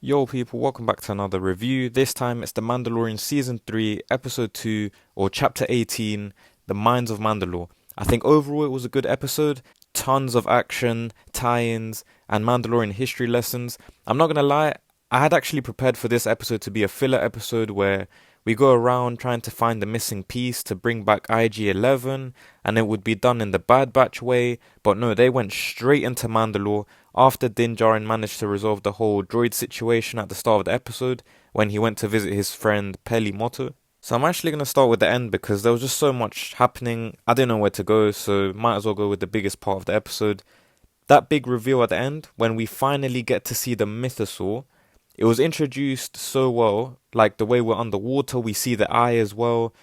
Yo people, welcome back to another review. This time it's the Mandalorian Season 3, Episode 2, or Chapter 18, The Mines of Mandalore. I think overall it was a good episode. Tons of action, tie-ins, and Mandalorian history lessons. I'm not gonna lie, I had actually prepared for this episode to be a filler episode where we go around trying to find the missing piece to bring back IG-11, and it would be done in the Bad Batch way, but no, they went straight into Mandalore after Din Djarin managed to resolve the whole droid situation at the start of the episode when he went to visit his friend Peli Motto. So I'm actually going to start with the end because there was just so much happening. I didn't know where to go, so might as well go with the biggest part of the episode. That big reveal at the end when we finally get to see the mythosaur. It was introduced so well, like the way we're underwater, we see the eye as well.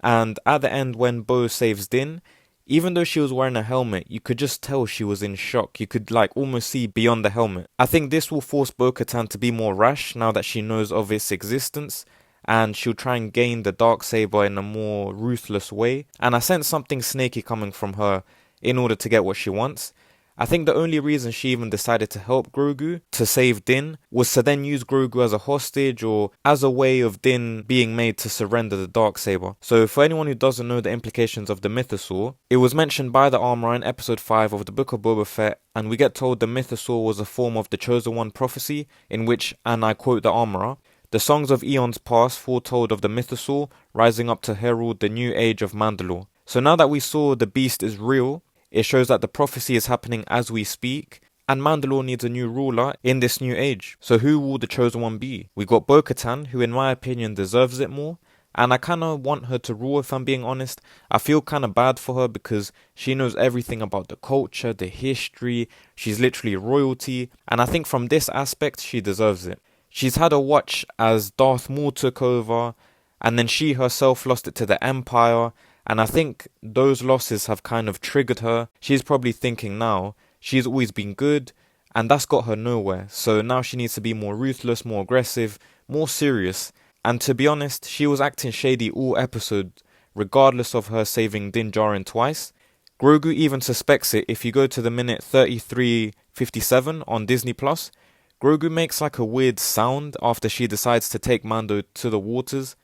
And at the end when Bo saves Din, even though she was wearing a helmet, you could just tell she was in shock. You could like almost see beyond the helmet. I think this will force Bo-Katan to be more rash now that she knows of its existence, and she'll try and gain the Darksaber in a more ruthless way. And I sense something snaky coming from her in order to get what she wants. I think the only reason she even decided to help Grogu to save Din was to then use Grogu as a hostage or as a way of Din being made to surrender the Darksaber. So for anyone who doesn't know the implications of the Mythosaur, it was mentioned by the Armorer in episode 5 of the Book of Boba Fett, and we get told the Mythosaur was a form of the Chosen One prophecy in which, and I quote the Armorer, the songs of eons past foretold of the Mythosaur rising up to herald the new age of Mandalore. So now that we saw the beast is real, it shows that the prophecy is happening as we speak, and Mandalore needs a new ruler in this new age. So who will the Chosen One be? We got Bo-Katan, who in my opinion deserves it more, and I kind of want her to rule if I'm being honest. I feel kind of bad for her because she knows everything about the culture, the history, she's literally royalty, and I think from this aspect she deserves it. She's had a watch as Darth Maul took over, and then she herself lost it to the Empire, and I think those losses have kind of triggered her. She's probably thinking now, she's always been good, and that's got her nowhere. So now she needs to be more ruthless, more aggressive, more serious. And to be honest, she was acting shady all episode, regardless of her saving Din Djarin twice. Grogu even suspects it if you go to the minute 33:57 on Disney+. Grogu makes like a weird sound after she decides to take Mando to the waters.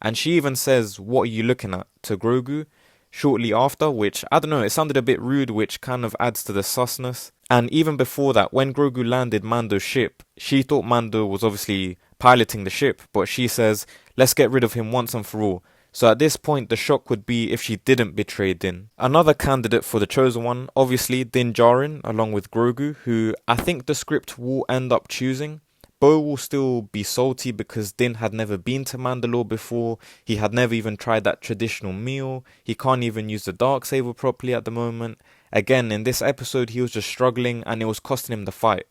And she even says, "What are you looking at?" to Grogu shortly after, which, I don't know, it sounded a bit rude, which kind of adds to the susness. And even before that, when Grogu landed Mando's ship, she thought Mando was obviously piloting the ship, but she says, "Let's get rid of him once and for all." So at this point, the shock would be if she didn't betray Din. Another candidate for the Chosen One, obviously Din Djarin, along with Grogu, who I think the script will end up choosing. Bo will still be salty because Din had never been to Mandalore before, he had never even tried that traditional meal, he can't even use the Darksaber properly at the moment. Again, in this episode he was just struggling and it was costing him the fight.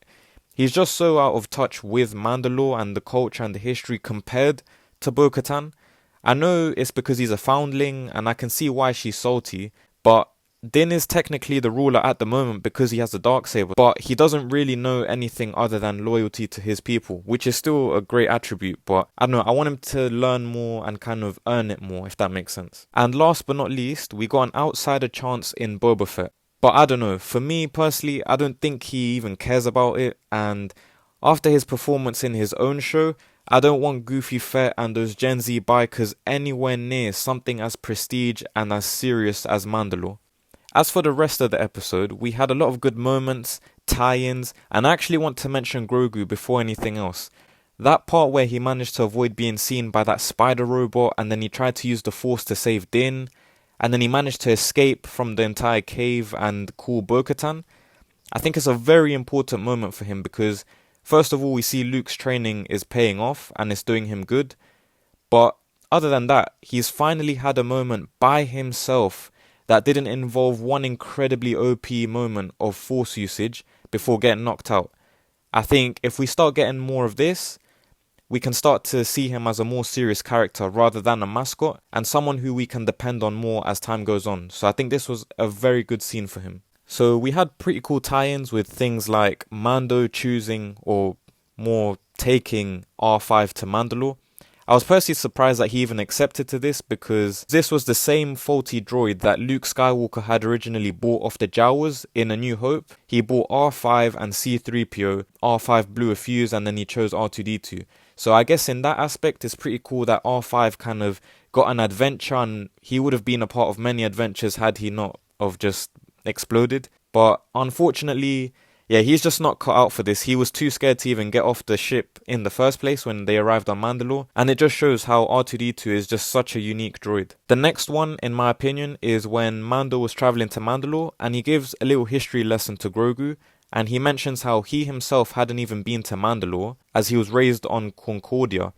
He's just so out of touch with Mandalore and the culture and the history compared to Bo-Katan. I know it's because he's a foundling and I can see why she's salty, but Din is technically the ruler at the moment because he has the Darksaber, but he doesn't really know anything other than loyalty to his people, which is still a great attribute, but I don't know, I want him to learn more and kind of earn it more, if that makes sense. And last but not least, we got an outsider chance in Boba Fett. But I don't know, for me personally, I don't think he even cares about it, and after his performance in his own show, I don't want Goofy Fett and those Gen Z bikers anywhere near something as prestige and as serious as Mandalore. As for the rest of the episode, we had a lot of good moments, tie-ins, and I actually want to mention Grogu before anything else. That part where he managed to avoid being seen by that spider robot and then he tried to use the Force to save Din, and then he managed to escape from the entire cave and call Bo-Katan. I think it's a very important moment for him because first of all we see Luke's training is paying off and it's doing him good, but other than that, he's finally had a moment by himself that didn't involve one incredibly OP moment of force usage before getting knocked out. I think if we start getting more of this, we can start to see him as a more serious character rather than a mascot and someone who we can depend on more as time goes on. So I think this was a very good scene for him. So we had pretty cool tie-ins with things like Mando choosing or more taking R5 to Mandalore. I was personally surprised that he even accepted to this, because this was the same faulty droid that Luke Skywalker had originally bought off the Jawas in A New Hope. He bought R5 and C-3PO. R5 blew a fuse and then he chose R2-D2. So I guess in that aspect, it's pretty cool that R5 kind of got an adventure, and he would have been a part of many adventures had he not of just exploded. But unfortunately, yeah, he's just not cut out for this. He was too scared to even get off the ship in the first place when they arrived on Mandalore, and it just shows how R2-D2 is just such a unique droid. The next one, in my opinion, is when Mando was traveling to Mandalore, and he gives a little history lesson to Grogu, and he mentions how he himself hadn't even been to Mandalore, as he was raised on Concordia.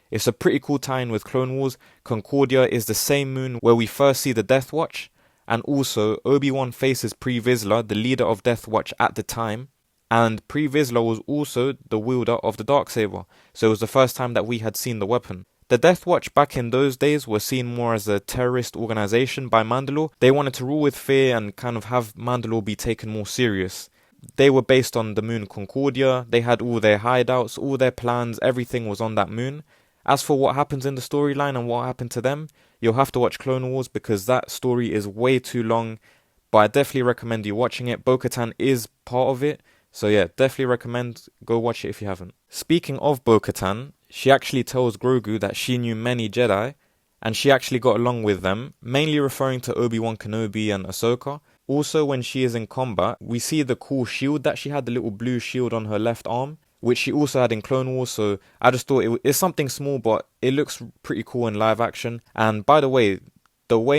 It's a pretty cool tie-in with Clone Wars. Concordia is the same moon where we first see the Death Watch, and also Obi-Wan faces Pre Vizsla, the leader of Death Watch at the time, and Pre Vizsla was also the wielder of the Darksaber, so it was the first time that we had seen the weapon. The Death Watch back in those days were seen more as a terrorist organization by Mandalore. They wanted to rule with fear and kind of have Mandalore be taken more serious. They were based on the moon Concordia. They had all their hideouts, all their plans, everything was on that moon. As for what happens in the storyline and what happened to them, you'll have to watch Clone Wars, because that story is way too long, but I definitely recommend you watching it. Bo-Katan is part of it, so yeah, definitely recommend go watch it if you haven't. Speaking of Bo-Katan, she actually tells Grogu that she knew many Jedi, and she actually got along with them, mainly referring to Obi-Wan Kenobi and Ahsoka. Also, when she is in combat, we see the cool shield that she had, the little blue shield on her left arm, which she also had in Clone Wars, so I just thought it's something small, but it looks pretty cool in live action. And by the way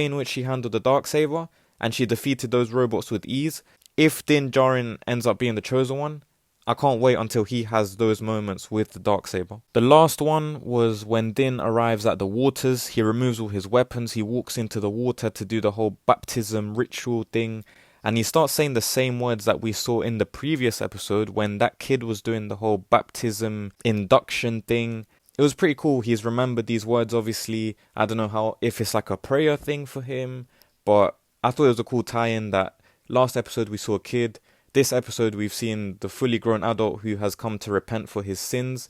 in which she handled the Darksaber, and she defeated those robots with ease, if Din Djarin ends up being the chosen one, I can't wait until he has those moments with the Darksaber. The last one was when Din arrives at the waters. He removes all his weapons, he walks into the water to do the whole baptism ritual thing, and he starts saying the same words that we saw in the previous episode when that kid was doing the whole baptism induction thing. It was pretty cool. He's remembered these words, obviously. I don't know if it's like a prayer thing for him, but I thought it was a cool tie-in that last episode we saw a kid. This episode we've seen the fully grown adult who has come to repent for his sins.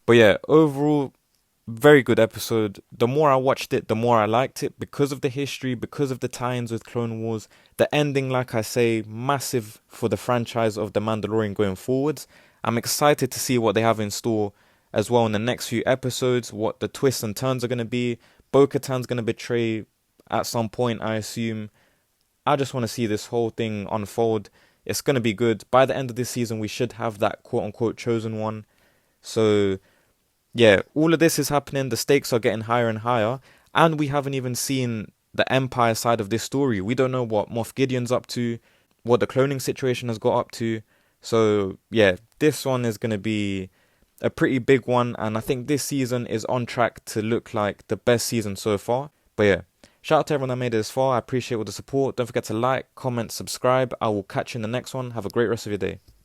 But yeah, overall, very good episode. The more I watched it, the more I liked it, because of the history, because of the tie-ins with Clone Wars. The ending, like I say, massive for the franchise of The Mandalorian going forwards. I'm excited to see what they have in store as well in the next few episodes, what the twists and turns are going to be. Bo-Katan's going to betray at some point, I assume. I just want to see this whole thing unfold. It's going to be good. By the end of this season, we should have that quote-unquote chosen one. So yeah, all of this is happening. The stakes are getting higher and higher. And we haven't even seen the Empire side of this story. We don't know what Moff Gideon's up to, what the cloning situation has got up to. So yeah, this one is going to be a pretty big one. And I think this season is on track to look like the best season so far. But yeah, shout out to everyone that made it this far. I appreciate all the support. Don't forget to like, comment, subscribe. I will catch you in the next one. Have a great rest of your day.